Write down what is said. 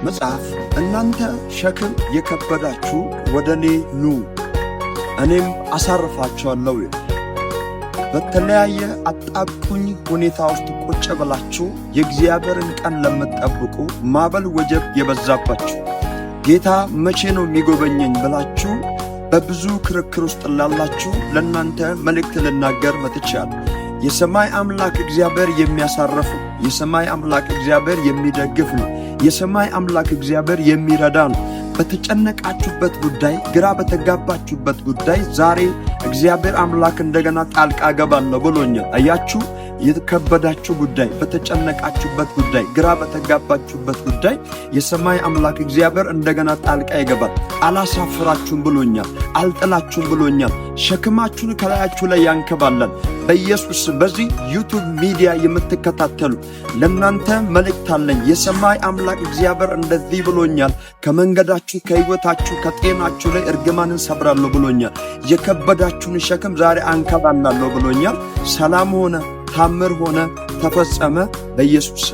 መጽሐፍ እናንተ ሸክም የከበዳችሁ ወደኔ ኑ እኔም አሳርፋችኋለሁ። በተለያየ አጣብቁኝ ሁኔታ ውስጥ ቁጭ ብላችሁ የእግዚአብሔርን ቀን ለምትጠብቁ ማዕበል ወጀብ የበዛባችሁ ጌታ መቼ ነው የሚጎበኘኝ ብላችሁ በብዙ ክርክር ውስጥ ላላችሁ ለእናንተ መልእክት ልናገር መጥቻለሁ። የሰማይ አምላክ እግዚአብሔር የሚያሳርፍ ነው። የሰማይ አምላክ እግዚአብሔር የሚደግፍ ነው። የሰማይ አምላክ እግዚአብሔር የሚረዳ ነው። በተጨነቃችሁበት ጉዳይ፣ ግራ በተጋባችሁበት ጉዳይ ዛሬ እግዚአብሔር አምላክ እንደገና ጣልቃ ገባለሁ ብሎኛል። አያችሁ፣ የተከበዳችሁ ጉዳይ፣ በተጨነቃችሁበት ጉዳይ፣ ግራ በተጋባችሁበት ጉዳይ የሰማይ አምላክ እግዚአብሔር እንደገና ጣልቃ ይገባል። አላሳፍራችሁም ብሎኛል። አልጥላችሁም ብሎኛል። ሸክማችሁን ከላያችሁ ላይ ያንከባላል በኢየሱስ። በዚህ ዩቲዩብ ሚዲያ የምትከታተሉ ለእናንተ መልእክት አለኝ። የሰማይ አምላክ እግዚአብሔር እንደዚህ ብሎኛል። ከመንገዳችሁ፣ ከሕይወታችሁ፣ ከጤናችሁ ላይ እርግማንን ሰብራለሁ ብሎኛል። የከበዳችሁን ሸክም ዛሬ አንከባላለሁ ብሎኛል። ሰላም ሆነ፣ ታምር ሆነ፣ ተፈጸመ በኢየሱስ።